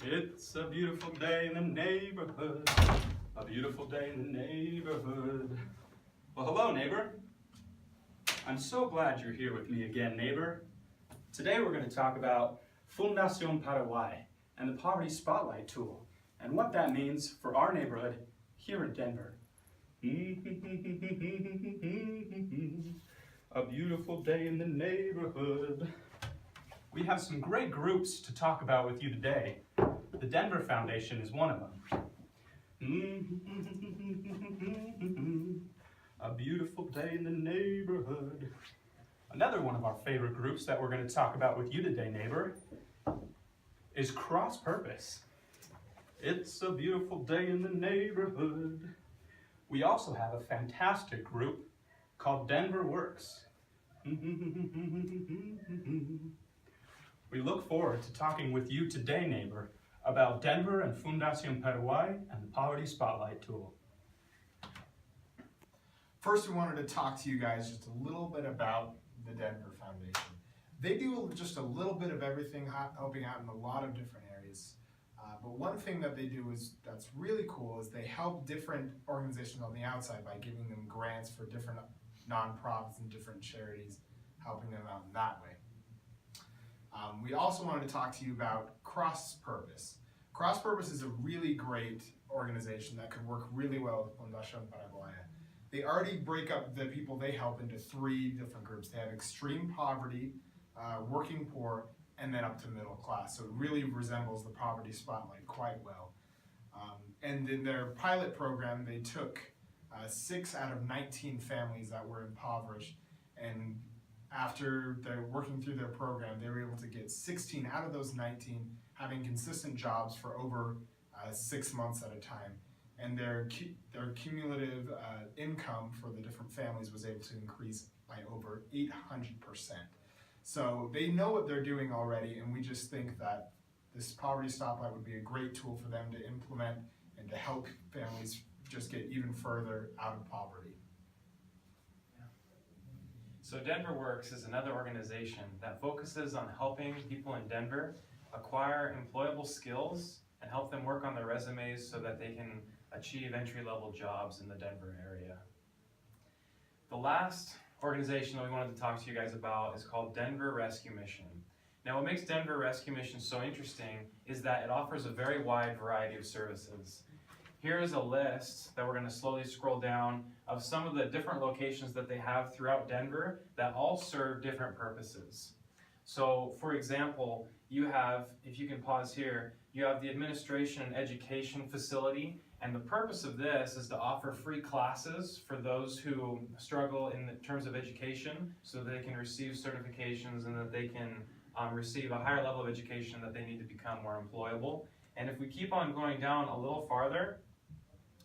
It's a beautiful day in the neighborhood. A beautiful day in the neighborhood. Well, hello, neighbor. I'm so glad you're here with me again, neighbor. Today we're going to talk about Fundación Paraguay and the Poverty Spotlight Tool and what that means for our neighborhood here in Denver. A beautiful day in the neighborhood. We have some great groups to talk about with you today. The Denver Foundation is one of them. A beautiful day in the neighborhood. Another one of our favorite groups that we're going to talk about with you today, neighbor, is Cross Purpose. It's a beautiful day in the neighborhood. We also have a fantastic group called Denver Works. We look forward to talking with you today, neighbor, about Denver and Fundación Paraguay and the Poverty Spotlight Tool. First, we wanted to talk to you guys just a little bit about the Denver Foundation. They do just a little bit of everything, helping out in a lot of different areas. But one thing that they do that's really cool is they help different organizations on the outside by giving them grants for different nonprofits and different charities, helping them out in that way. We also wanted to talk to you about Cross Purpose. Cross Purpose is a really great organization that could work really well with Fundación Paraguay. They already break up the people they help into 3 different groups. They have extreme poverty, working poor, and then up to middle class. So it really resembles the Poverty Spotlight quite well. And in their pilot program, they took 6 out of 19 families that were impoverished, and after they're working through their program, they were able to get 16 out of those 19 having consistent jobs for over 6 months at a time. And their cumulative income for the different families was able to increase by over 800%. So they know what they're doing already, and we just think that this Poverty Spotlight would be a great tool for them to implement and to help families just get even further out of poverty. So Denver Works is another organization that focuses on helping people in Denver acquire employable skills and help them work on their resumes so that they can achieve entry-level jobs in the Denver area. The last organization that we wanted to talk to you guys about is called Denver Rescue Mission. Now, what makes Denver Rescue Mission so interesting is that it offers a very wide variety of services. Here is a list that we're going to slowly scroll down of some of the different locations that they have throughout Denver that all serve different purposes. So, for example, you have, if you can pause here, you have the Administration and Education Facility, and the purpose of this is to offer free classes for those who struggle in terms of education so that they can receive certifications and that they can receive a higher level of education that they need to become more employable. And if we keep on going down a little farther,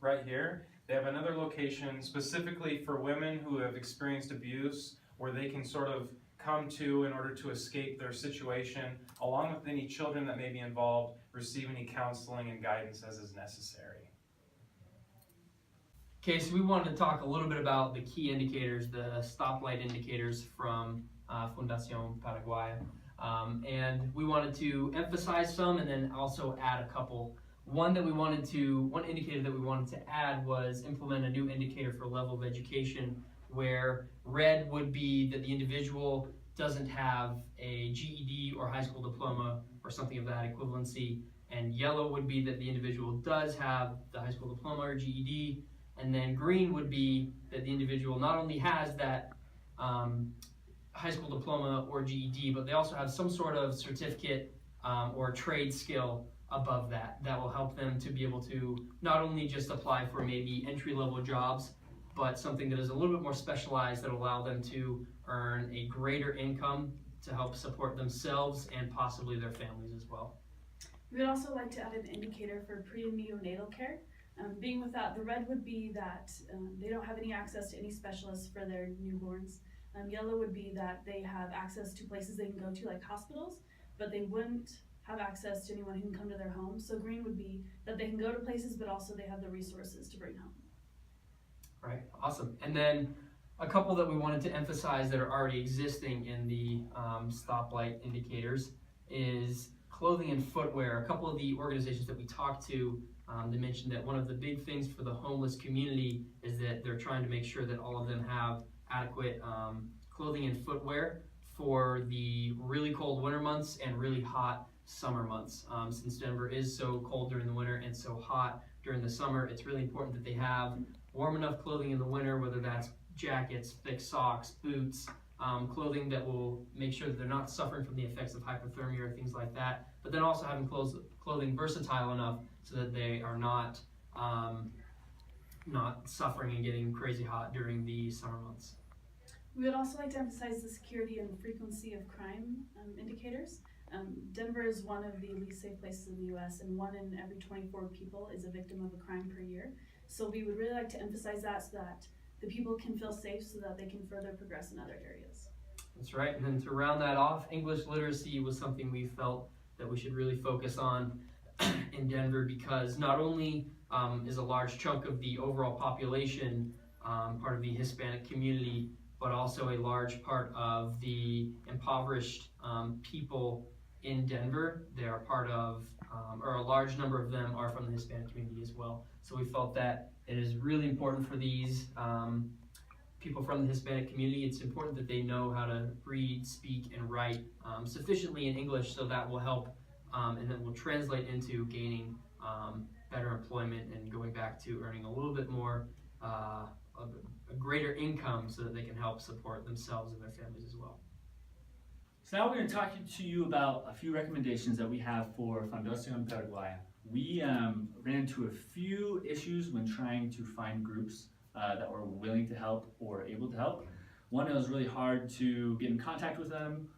right here, they have another location specifically for women who have experienced abuse where they can sort of come to in order to escape their situation, along with any children that may be involved, receive any counseling and guidance as is necessary. Okay, so we wanted to talk a little bit about the key indicators, the stoplight indicators from Fundación Paraguay. And we wanted to emphasize some and then also add a couple. One indicator that we wanted to add was implement a new indicator for level of education, where red would be that the individual doesn't have a GED or high school diploma or something of that equivalency, and yellow would be that the individual does have the high school diploma or GED, and then green would be that the individual not only has that high school diploma or GED, but they also have some sort of certificate or trade skill above that will help them to be able to not only just apply for maybe entry-level jobs, but something that is a little bit more specialized that will allow them to earn a greater income to help support themselves and possibly their families as well. We would also like to add an indicator for pre and neonatal care. Being with that, the red would be that they don't have any access to any specialists for their newborns. Yellow would be that they have access to places they can go to, like hospitals, but they wouldn't have access to anyone who can come to their home. So green would be that they can go to places, but also they have the resources to bring home. Right, awesome. And then a couple that we wanted to emphasize that are already existing in the stoplight indicators is clothing and footwear. A couple of the organizations that we talked to, they mentioned that one of the big things for the homeless community is that they're trying to make sure that all of them have adequate clothing and footwear for the really cold winter months and really hot summer months. Since Denver is so cold during the winter and so hot during the summer, it's really important that they have warm enough clothing in the winter, whether that's jackets, thick socks, boots, clothing that will make sure that they're not suffering from the effects of hypothermia or things like that, but then also having clothing versatile enough so that they are not suffering and getting crazy hot during the summer months. We would also like to emphasize the security and frequency of crime indicators. Denver is one of the least safe places in the U.S., and 1 in every 24 people is a victim of a crime per year. So we would really like to emphasize that so that the people can feel safe so that they can further progress in other areas. That's right, and then to round that off, English literacy was something we felt that we should really focus on in Denver, because not only is a large chunk of the overall population part of the Hispanic community, but also a large part of the impoverished people in Denver. They are part of, or a large number of them are from the Hispanic community as well. So we felt that it is really important for these people from the Hispanic community. It's important that they know how to read, speak, and write sufficiently in English, so that will help and that will translate into gaining better employment and going back to earning a little bit more, a greater income, so that they can help support themselves and their families as well. So now we're going to talk to you about a few recommendations that we have for Fundación Paraguaya. We ran into a few issues when trying to find groups that were willing to help or able to help. One, it was really hard to get in contact with them,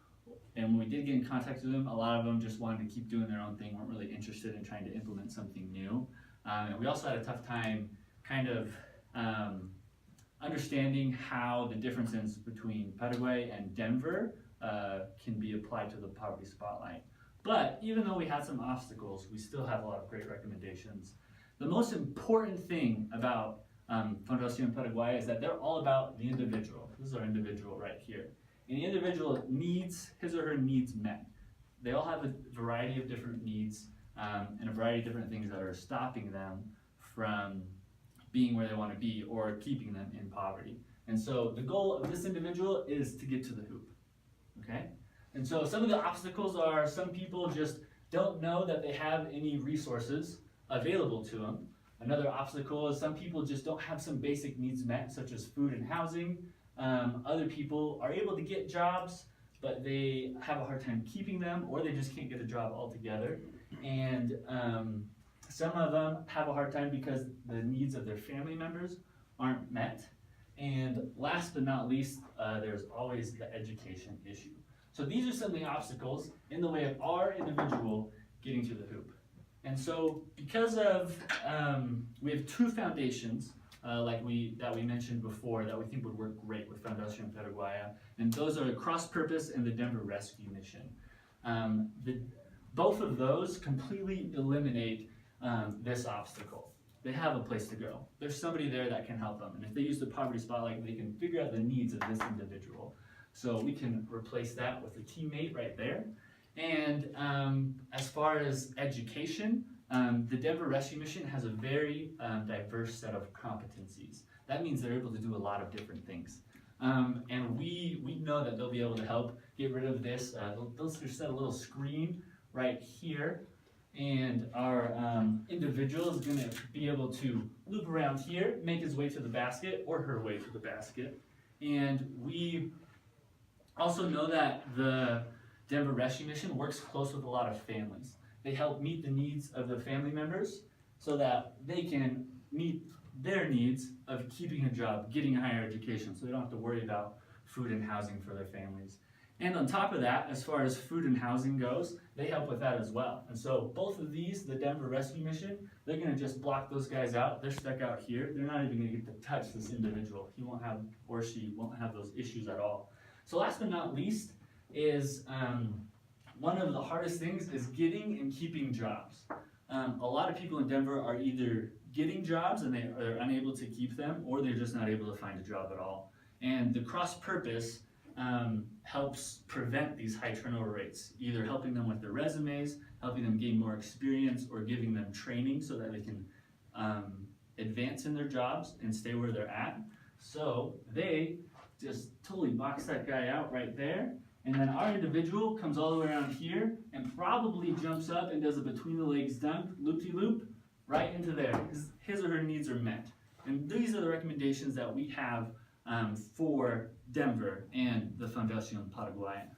and when we did get in contact with them, a lot of them just wanted to keep doing their own thing, weren't really interested in trying to implement something new. And we also had a tough time kind of understanding how the differences between Paraguay and Denver can be applied to the poverty spotlight. But even though we had some obstacles, we still have a lot of great recommendations. The most important thing about Fundación Paraguaya is that they're all about the individual. This is our individual right here. And the individual needs his or her needs met. They all have a variety of different needs and a variety of different things that are stopping them from being where they want to be or keeping them in poverty. And so the goal of this individual is to get to the hoop, okay? And so some of the obstacles are some people just don't know that they have any resources available to them. Another obstacle is some people just don't have some basic needs met, such as food and housing. Other people are able to get jobs, but they have a hard time keeping them, or they just can't get a job altogether. And some of them have a hard time because the needs of their family members aren't met. And last but not least, there's always the education issue. So these are some of the obstacles in the way of our individual getting to the hoop. And so because of, we have two foundations that we mentioned before that we think would work great with Fundación Paraguaya, and those are Cross Purpose and the Denver Rescue Mission. Both of those completely eliminate this obstacle. They have a place to go. There's somebody there that can help them, and if they use the poverty spotlight, they can figure out the needs of this individual. So we can replace that with a teammate right there. And as far as education, the Denver Rescue Mission has a very diverse set of competencies. That means they're able to do a lot of different things. And we know that they'll be able to help get rid of this. They'll just set a little screen right here, and our individual is going to be able to loop around here, make his way to the basket or her way to the basket. And we also know that the Denver Rescue Mission works close with a lot of families. They help meet the needs of the family members so that they can meet their needs of keeping a job, getting a higher education, so they don't have to worry about food and housing for their families. And on top of that, as far as food and housing goes, they help with that as well. And so both of these, the Denver Rescue Mission, they're going to just block those guys out. They're stuck out here. They're not even going to get to touch this individual. He won't have, or she won't have those issues at all. So last but not least is one of the hardest things is getting and keeping jobs. A lot of people in Denver are either getting jobs and they're unable to keep them, or they're just not able to find a job at all. And the Cross Purpose helps prevent these high turnover rates, either helping them with their resumes, helping them gain more experience, or giving them training so that they can advance in their jobs and stay where they're at. So they just totally box that guy out right there. And then our individual comes all the way around here and probably jumps up and does a between the legs dunk, loop-de-loop, right into there. His or her needs are met. And these are the recommendations that we have for Denver and the Fundación Paraguaya.